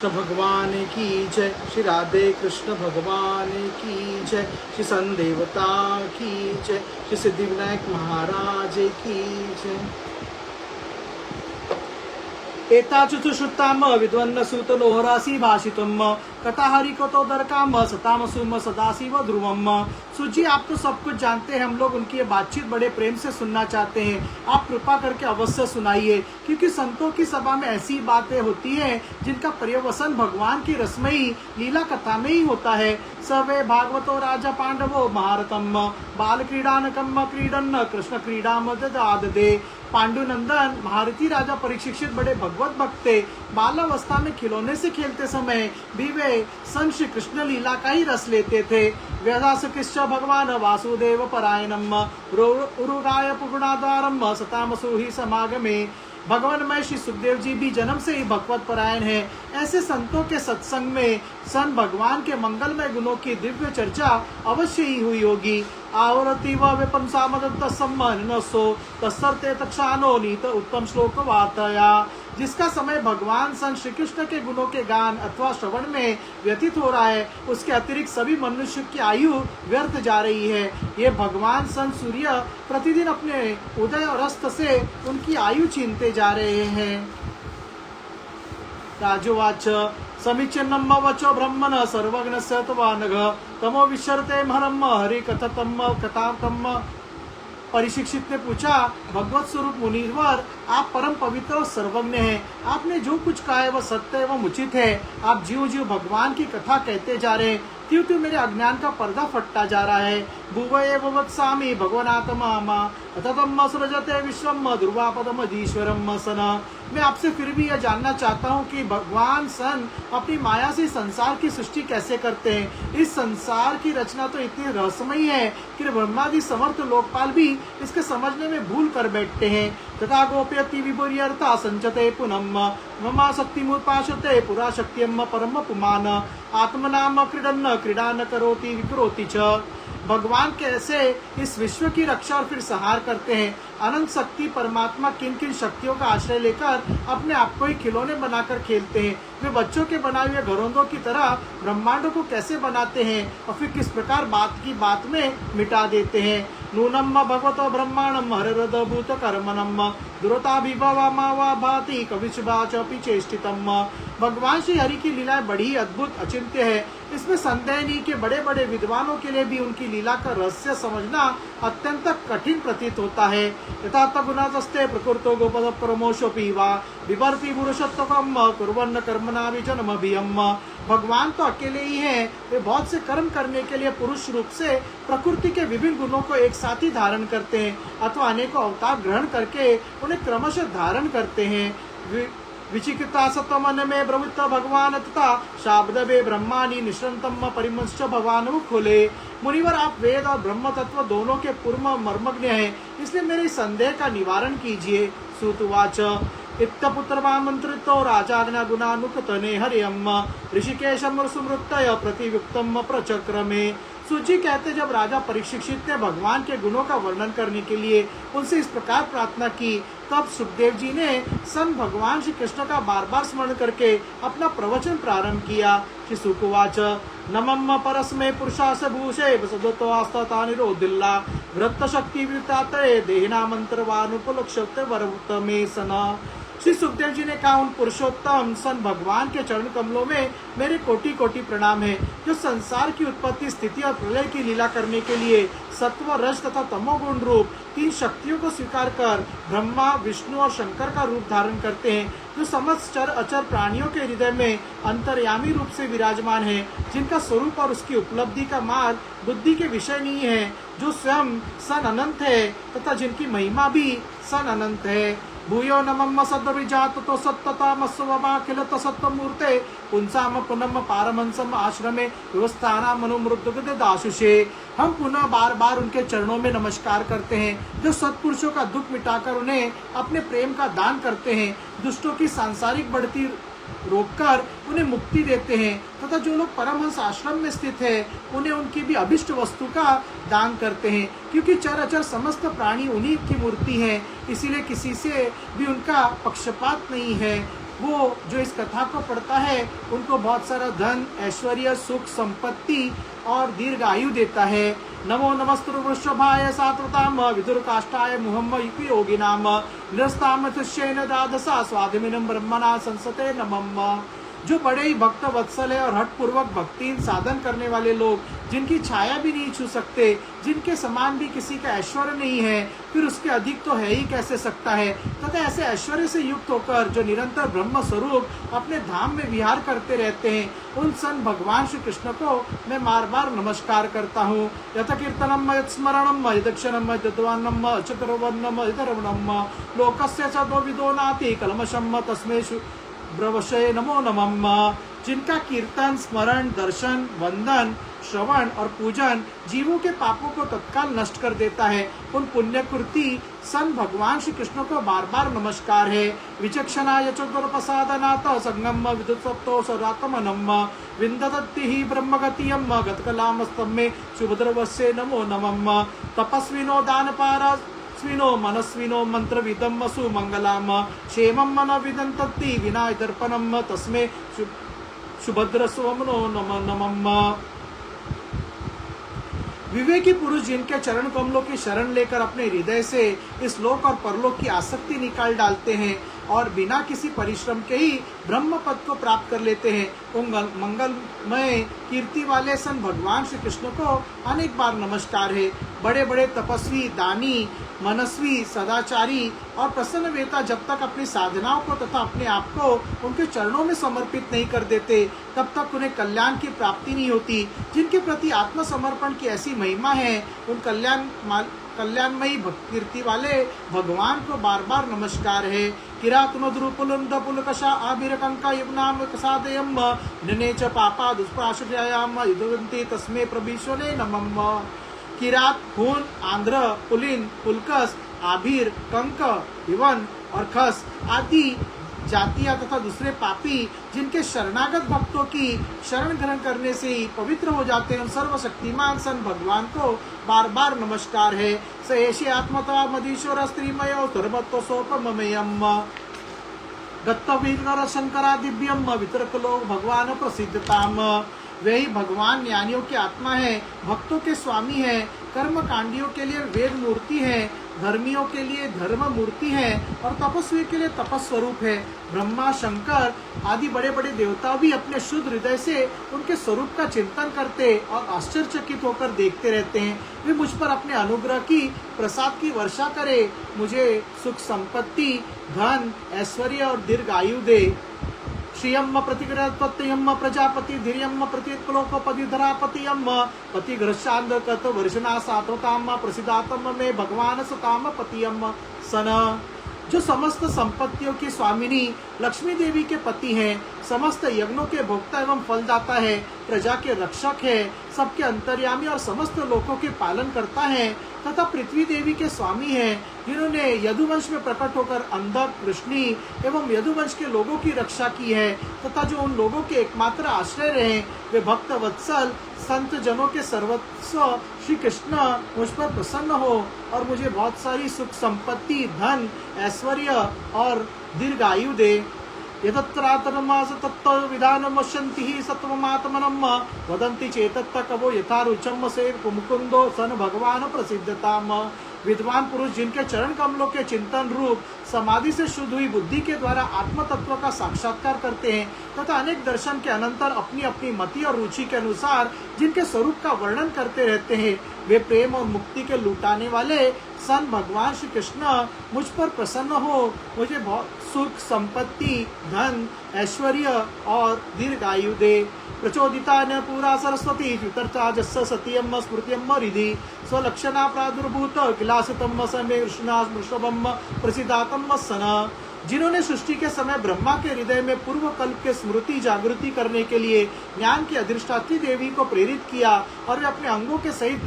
भगवान की जय, श्री राधे कृष्ण भगवान की जय, श्री सन देवता की जय, श्री सिद्धिविनायक महाराज की जय। एता चतुश्रुताम विद्वन्न सूत लोहरासी भाषितुम कथा हरि कतोदरकाम सताम सुम सदाशिव ध्रुवम। सुजी, आप तो सब कुछ जानते हैं, हम लोग उनकी ये बातचीत बड़े प्रेम से सुनना चाहते हैं, आप कृपा करके अवश्य सुनाइए, क्योंकि संतों की सभा में ऐसी बातें होती हैं जिनका पर्यवसन भगवान की रसमयी लीला कथा में ही होता है। सवे भागवतो राजा पांडवो महारतम बाल क्रीडानकम क्रीडन कृष्ण क्रीडा दे। पांडुनंदन भारती राजा परीक्षित बड़े भगवत भक्त थे। बालावस्था में खिलौने से खेलते समय भी वे संग श्री कृष्ण लीला का ही रस लेते थे। व्यास कृष्ण भगवान वासुदेव परायणम उरुगाय पुगुणाद्वारम सतामसु ही समागमे। भगवानमय श्री सुखदेव जी भी जन्म से ही भगवत परायण है। ऐसे संतों के सत्संग में सन भगवान के मंगलमय गुणों की दिव्य चर्चा अवश्य ही हुई होगी। आवरती व विपंसामदत्तसम्मनसो तस्सर्ते तक्षानो नीत उत्तम श्लोक वार्तया। जिसका समय भगवान सन श्री कृष्ण के गुणों के गान अथवा श्रवण में व्यतीत हो रहा है, उसके अतिरिक्त सभी मनुष्य की आयु व्यर्थ जा रही है। ये भगवान सन सूर्य प्रतिदिन अपने उदय और अस्त से उनकी आयु छीनते जा रहे हैं। राजोवाच समीचीनम वचो ब्रह्मण सर्वज्ञ सत्वानघ तमो विशर्ते महरम हरि कथतम कथातम। परीक्षित ने पूछा, भगवत स्वरूप मुनीवर, आप परम पवित्र और सर्वज्ञ हैं, आपने जो कुछ कहा है वह सत्य एवं उचित है। आप जीव जीव भगवान की कथा कहते जा रहे हैं, त्यों त्यों मेरे अज्ञान का पर्दा फटता जा रहा है। भुवये भवत्सामि भगवनात्मा अततम सृजते विश्वम ध्रुवापदमधीश्वरम सन। मैं आपसे फिर भी यह जानना चाहता हूँ कि भगवान सन अपनी माया से संसार की सृष्टि कैसे करते हैं। इस संसार की रचना तो इतनी रहस्यमयी है कि ब्रह्मादि समर्थ लोकपाल भी इसके समझने में भूल कर बैठते हैं। तथा गोप्यति विभुर्यर्था संचते पुनम ममा शक्तिमुत्पाशते पुरा शक्तियम परम पुमान आत्मनाम क्रीडन क्रीडान करोति विकरोति च। भगवान कैसे इस विश्व की रक्षा और फिर संहार करते हैं। अनंत शक्ति परमात्मा किन किन शक्तियों का आश्रय लेकर अपने आप को ही खिलौने बनाकर खेलते हैं। वे बच्चों के बनाए हुए घरौंदों की तरह ब्रह्मांडों को कैसे बनाते हैं और फिर किस प्रकार बात की बात में मिटा देते हैं। नूनम भगवतो ब्रह्मांडम हररद भूत कर्मणम दुरताभिभवा भाति कविशुभाचपि चेष्टितम। भगवान श्री हरि की लीलाएं बड़ी ही अद्भुत अचिंत्य है, इसमें संदेह नहीं कि बड़े बड़े विद्वानों के लिए भी उनकी लीला का रहस्य समझना अत्यंत कठिन प्रतीत होता है। यथा गुणास्ते प्रकृतो गोपद परमोशोपि वा विभर्ति पुरुषोत्तम कुर्वन्न कर्मणा विजनमभियम। भगवान तो अकेले ही हैं, वे बहुत से कर्म करने के लिए पुरुष रूप से प्रकृति के विभिन्न गुणों को एक साथ ही धारण करते हैं अथवा अनेकों अवतार ग्रहण करके उन्हें क्रमशः धारण करते हैं। विचिकिता सत्वमन में प्रवृत्त भगवान तथा शाब्दवे ब्रह्मानी निश्रंतम परिमश्च भगवान खुले। मुनिवर, आप वेद और ब्रह्म तत्व दोनों के पूर्व मर्मज्ञ हैं, इसलिए मेरे संदेह का निवारण कीजिए। सूतुवाच इत्तपुत्रमामंत्रितो राजाज्ञा गुणानुकतने हरियम ऋषिकेशम सुमृतय प्रतियुक्तम प्रचक्रमे। सूची कहते, जब राजा परीक्षित ने भगवान के गुणों का वर्णन करने के लिए उनसे इस प्रकार प्रार्थना की, तब सुखदेव जी ने सन भगवान श्री कृष्ण का बार बार स्मरण करके अपना प्रवचन प्रारंभ किया। श्री सुकुवाच नमम परस्मे पुरुषास भूषे सदत्वास्ता निरोधिल्ला वृत्त शक्ति वृत्ताते देहिना मंत्रवानुपलक्ष्यते वरवतमे सना। श्री सुखदेव जी ने कहा, उन पुरुषोत्तम सन भगवान के चरण कमलों में मेरे कोटि कोटि प्रणाम है, जो संसार की उत्पत्ति स्थिति और प्रलय की लीला करने के लिए सत्व रज तथा तमोगुण रूप तीन शक्तियों को स्वीकार कर ब्रह्मा विष्णु और शंकर का रूप धारण करते हैं, जो समस्त चर अचर प्राणियों के हृदय में अंतर्यामी रूप से विराजमान है, जिनका स्वरूप और उसकी उपलब्धि का मार्ग बुद्धि के विषय नहीं है, जो स्वयं सन अनंत है तथा जिनकी महिमा भी सन अनंत है। भूयो नमम सद्विजात तो सत्ततामस्वमाखिल तत्त्वमूर्ते पुंसाम पुनम पारमंसम आश्रमे व्यवस्थाना मनुमृदुगद दाशुषे। हम पुनः बार बार उनके चरणों में नमस्कार करते हैं, जो सत्पुरुषों का दुख मिटाकर उन्हें अपने प्रेम का दान करते हैं, दुष्टों की सांसारिक बढ़ती रोककर उन्हें मुक्ति देते हैं तथा जो लोग परमहंस आश्रम में स्थित है उन्हें उनकी भी अभिष्ट वस्तु का दान करते हैं। क्योंकि चराचर समस्त प्राणी उन्हीं की मूर्ति है, इसीलिए किसी से भी उनका पक्षपात नहीं है। वो जो इस कथा को पढ़ता है उनको बहुत सारा धन, ऐश्वर्य, सुख, संपत्ति और दीर्घ आयु देता है। नमो नमस्तु वृषभाय सात्वताम विदुर काष्ठाय मुहम्म युक्ति योगिनाम निरस्ताम तुष्येन द्वादशा स्वाधिमिनं ब्रह्मणा संसते नमः। जो बड़े ही भक्त वत्सल है और हठ पूर्वक भक्ति साधन करने वाले लोग, जिनकी छाया भी नहीं छू सकते, जिनके समान भी किसी का ऐश्वर्य नहीं है, फिर उसके अधिक तो है ही कैसे सकता है, तथा ऐसे ऐश्वर्य से युक्त होकर जो निरंतर ब्रह्म स्वरूप अपने धाम में विहार करते रहते हैं, उन सन भगवान श्री कृष्ण को मैं बार बार नमस्कार करता हूँ। यथ कीर्तनम यत् स्मरणम यदक्षणम यद्वान्नम चतुर्वर्णम यतरवणम लोकस्य च द्विदो नाति कलमशम तस्मै ब्रवशे नमो नमः। जिनका कीर्तन, स्मरण, दर्शन, वंदन, श्रवण और पूजन जीवों के पापों को तत्काल नष्ट कर देता है, उन पुण्यकृति सन भगवान श्री कृष्ण को बार बार नमस्कार है। विचक्षणाय चतुर्प्रसादनाथ संगम विदुत्सप्तो सरात्मनम विन्ददत्ति ही ब्रह्मगतियम गतकलामस्तम्मे सुभद्रवस्य नमो नमः। तपस्विनो दानपारा स्विनो मनस्विनो मंत्रविदम वसु मंगलाम क्षेमं मन विदंतति विना दर्पणम तस्मे सुभद्र सोमनो नमः। विवेकी पुरुष जिनके चरण कमलों की शरण लेकर अपने हृदय से इस लोक और परलोक की आसक्ति निकाल डालते हैं और बिना किसी परिश्रम के ही ब्रह्म पद को प्राप्त कर लेते हैं, उन मंगलमय कीर्ति वाले सन भगवान श्री कृष्ण को अनेक बार नमस्कार है। बड़े बड़े तपस्वी, दानी, मनस्वी, सदाचारी और प्रसन्न वेता जब तक अपनी साधनाओं को तथा अपने आप को उनके चरणों में समर्पित नहीं कर देते, तब तक उन्हें कल्याण की प्राप्ति नहीं होती। जिनके प्रति आत्मसमर्पण की ऐसी महिमा है, उन कल्याणमयी कीर्ति वाले भगवान को बार बार नमस्कार है। किरात मधुरुपुलुंड पुलकशा आबिरकंका यमुनाम कसादयम नने च पापा दुष्प्राशुर्यायाम युद्धवन्ति तस्मै प्रभीषणे नमः। किरात, खून, आंध्र, पुलिन, पुलकस, आभिर, कंक, यवन और खस आदि जातियां तथा दूसरे पापी जिनके शरणागत भक्तों की शरण ग्रहण करने से ही पवित्र हो जाते हैं, उन सर्वशक्तिमान सन भगवान को बार बार नमस्कार है। स एषे आत्मता मदीश्वर स्त्रीमयो सर्वत्व सोपमयम दत्तवीर शंकरा दिव्यम वितरक लोक भगवान प्रसिद्धताम। वही भगवान ज्ञानियों की आत्मा है, भक्तों के स्वामी है, कर्म कांडियों के लिए वेद मूर्ति है, धर्मियों के लिए धर्म मूर्ति है और तपस्वी के लिए तपस्वरूप है। ब्रह्मा, शंकर आदि बड़े बड़े देवता भी अपने शुद्ध हृदय से उनके स्वरूप का चिंतन करते और आश्चर्यचकित होकर देखते रहते हैं। वे मुझ पर अपने अनुग्रह की प्रसाद की वर्षा करे, मुझे सुख संपत्ति, धन, ऐश्वर्य और दीर्घ आयु दे। श्रियम प्रतिग्रहपत्यम प्रजापति धीर्यम प्रतिलोकपतिधरापतियम पतिग्रशांत वर्षना सातोताम प्रसिद्धातम में भगवान सताम पतियम सन। जो समस्त संपत्तियों की स्वामिनी लक्ष्मी देवी के पति हैं, समस्त यज्ञों के भोक्ता एवं फलदाता है, प्रजा के रक्षक है, सबके अंतर्यामी और समस्त लोकों के पालन करता है तथा पृथ्वी देवी के स्वामी हैं, जिन्होंने यदुवंश में प्रकट होकर अंधक, कृष्णी एवं यदुवंश के लोगों की रक्षा की है तथा जो उन लोगों के एकमात्र आश्रय रहे। वे भक्त वत्सल संत जनों के सर्वस्व श्री कृष्ण मुझ पर प्रसन्न हो और मुझे बहुत सारी सुख संपत्ति, धन, ऐश्वर्य और दीर्घ आयु दे। यदत्रातरमास तत्व विधानम वश्यन्ति सत्वमात्मनम वदन्ति चेतत्त कवो यथा रुचम से मुकुंदो सन भगवान प्रसिद्धताम। विद्वान पुरुष जिनके चरण कमलों के चिंतन रूप समाधि से शुद्ध हुई बुद्धि के द्वारा आत्म तत्व का साक्षात्कार करते हैं तथा अनेक दर्शन के अनंतर अपनी अपनी मति और रुचि के अनुसार जिनके स्वरूप का वर्णन करते रहते हैं, वे प्रेम और मुक्ति के लुटाने वाले सन भगवान श्री कृष्ण मुझ पर प्रसन्न हो, मुझे बहुत सुख, संपत्ति, धन, ऐश्वर्य और दीर्घ आयु दे। प्रचोदिता न पूरा सरस्वती वितर्चा जस्स सत्यम स्मृत्यम हृदि स्वलक्षणा प्रादुर्भूत किलासतम समय कृष्णा वृषभम प्रसिद्धातम सन। जिन्होंने सृष्टि के समय ब्रह्मा के हृदय में पूर्व कल्प के स्मृति जागृति करने के लिए ज्ञान की अधिष्ठात्री देवी को प्रेरित किया और वे अपने अंगों के सहित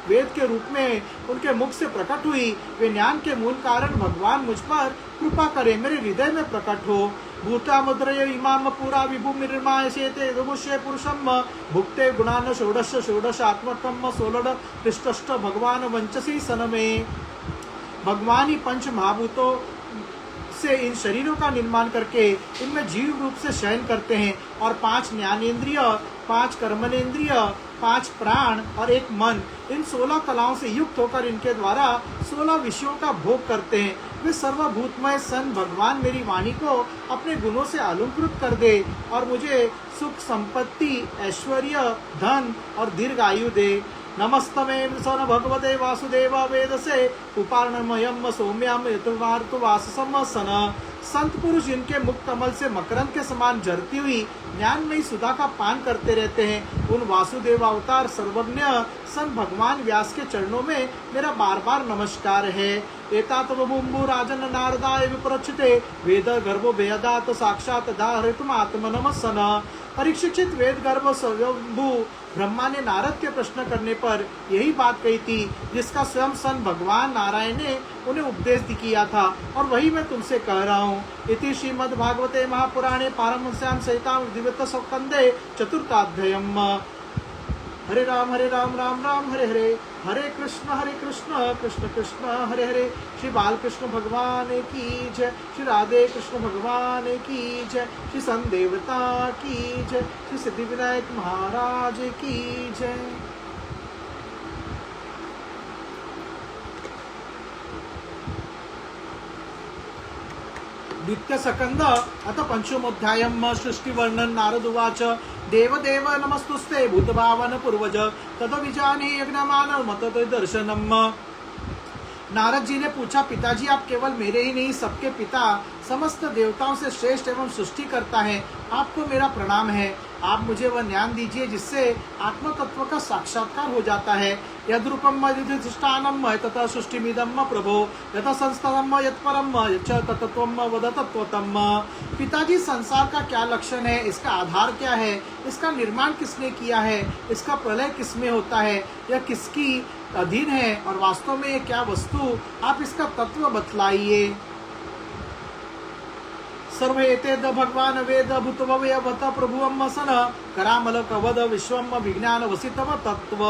वेद के रूप में उनके मुख से प्रकट हुई, वे ज्ञान के मूल कारण भगवान मुझ पर कृपा करे, मेरे हृदय में प्रकट हो। भूता मुद्रय इमाम पुरा विभु निर्माय शेते दुमुष्य पुरुषम भुक्ते गुणान षोडश षोडशात्मकम 16 भगवान वंचसी सन में। भगवान ही पंच महाभूतों से इन शरीरों का निर्माण करके इनमें जीव रूप से शयन करते हैं और 5 ज्ञानेंद्रिय, 5 कर्मनेंद्रिय, 5 प्राण और 1 मन, इन 16 कलाओं से युक्त होकर इनके द्वारा 16 विषयों का भोग करते हैं। वे सर्वभूतमय सन भगवान मेरी वाणी को अपने गुणों से अलंकृत कर दे और मुझे सुख, संपत्ति, ऐश्वर्य, धन और दीर्घ आयु दे। नमस्तमे सन भगवते वासुदेव वेदसे उपार्णमयम सौम्यम यतुवार्तुवाससम सन। संत पुरुष जिनके मुख कमल से मकरंद के समान झरती हुई ज्ञानमयी सुधा का पान करते रहते हैं, उन वासुदेव अवतार सर्वज्ञ सन भगवान व्यास के चरणों में मेरा बार बार नमस्कार है। एतातवबुम्बु राजन नारदाय विप्रचिते वेद गर्भो वेदात साक्षात दाहृतम आत्मनम सन। परीक्षित वेद गर्भ स्वयंभू ब्रह्मा ने नारद के प्रश्न करने पर यही बात कही थी जिसका स्वयं सन भगवान नारायण ने उन्हें उपदेश किया था और वही मैं तुमसे कह रहा हूँ। इति श्रीमद्भागवते महापुराणे पारमहंस्यां सहितां द्वितीय स्कंदे चतुर्थाध्यायम्। हरे राम राम राम हरे हरे, हरे कृष्ण कृष्ण कृष्ण हरे हरे। श्री बालकृष्ण भगवान की जय, श्री राधे कृष्ण भगवान की जय, श्री संदेवता की जय, श्री सिद्धिविनायक महाराज की जय। द्वितीय स्कंद अथ पंचमोऽध्यायम्। सृष्टिवर्णन। नारद उवाच देवदेव नमस्तुस्ते भूतभावन पूर्वज तद्विजाने यज्ञमानव मत दर्शनम। नारद जी ने पूछा, पिताजी आप केवल मेरे ही नहीं सबके पिता, समस्त देवताओं से श्रेष्ठ एवं सृष्टि करता है, आपको मेरा प्रणाम है। आप मुझे वह ज्ञान दीजिए जिससे आत्म तत्व का साक्षात्कार हो जाता है। यद्रूपम यदिष्टानम तथा सृष्टिमिदम प्रभो यथा संस्थानम यत्परम यच्च तत्त्वम वद तत्त्वतम। पिताजी संसार का क्या लक्षण है, इसका आधार क्या है, इसका निर्माण किसने किया है, इसका प्रलय किसमें होता है, यह किसकी अधीन है और वास्तव में यह क्या वस्तु, आप इसका तत्व बतलाइए। सर्वेतेद भगवान वेद भूतभव्यवत प्रभुवम सन करामल कवद विश्वम विज्ञान वसितव तत्व।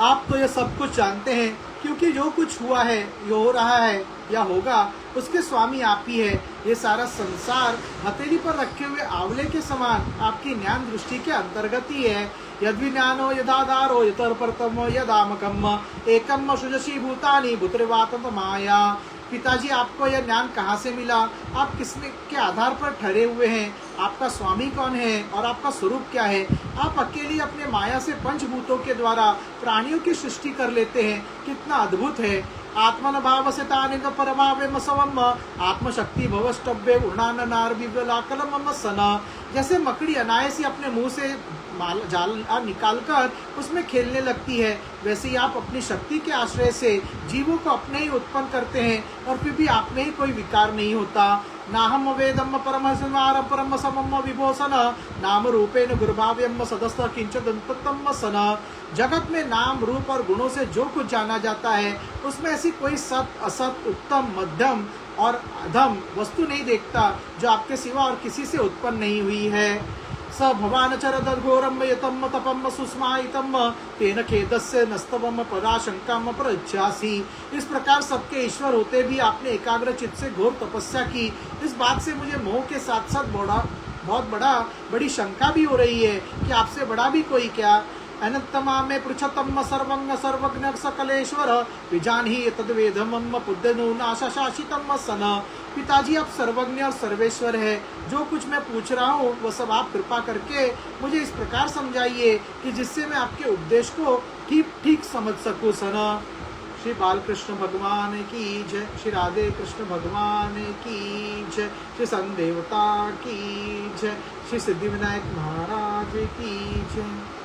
आप तो यह सब कुछ जानते हैं क्योंकि जो कुछ हुआ है, जो हो रहा है या होगा, उसके स्वामी आप ही है। ये सारा संसार हथेली पर रखे हुए आंवले के समान आपकी ज्ञान दृष्टि के अंतर्गत ही है। यद्विज्ञानो यदाधारो यतर्परतमो यदामकम एकम सुजसी भूतानि भूतरिवातम माया। पिताजी आपको यह ज्ञान कहाँ से मिला, आप किसने के आधार पर ठहरे हुए हैं, आपका स्वामी कौन है और आपका स्वरूप क्या है। आप अकेले अपने माया से पंचभूतों के द्वारा प्राणियों की सृष्टि कर लेते हैं, कितना अद्भुत है। आत्मन भाव से तानिंद परभावे मसवम आत्मशक्ति भवष्टव्य उर्णान नार विवलाकलम सन। जैसे मकड़ी अनायास ही अपने मुंह से जाल निकालकर उसमें खेलने लगती है, वैसे ही आप अपनी शक्ति के आश्रय से जीवों को अपने ही उत्पन्न करते हैं और फिर भी आप में ही कोई विकार नहीं होता। नाहम वेदम परमसंवार परम समम विभोसन नाम रूपेण गुरुभाव्यम सदस्त किंचिदन्तम सन। जगत में नाम रूप और गुणों से जो कुछ जाना जाता है उसमें ऐसी कोई सत असत उत्तम मध्यम और अधम वस्तु नहीं देखता जो आपके सिवा और किसी से उत्पन्न नहीं हुई है। स भवान चरदघोरम यतम तपम सुस्मायितम तेन खेदस्य नस्तवम पराशंकाम प्रज्ञासी। इस प्रकार सबके ईश्वर होते भी आपने एकाग्र चित्त से घोर तपस्या की, इस बात से मुझे मोह के साथ साथ बहुत बड़ी शंका भी हो रही है कि आपसे बड़ा भी कोई क्या। अनंतमा में पृछतम सर्वंग सर्वज्ञ सकलेश्वर विजानहि तद्वेदम पुद्यनुनाशाशितम सन। पिताजी आप सर्वज्ञ और सर्वेश्वर है, जो कुछ मैं पूछ रहा हूँ वह सब आप कृपा करके मुझे इस प्रकार समझाइए कि जिससे मैं आपके उपदेश को ठीक समझ सकूँ सन। श्री बालकृष्ण भगवान की जय, श्री राधे कृष्ण भगवान की जय, श्री संदेवता की जय, श्री सिद्धिविनायक महाराज की जय।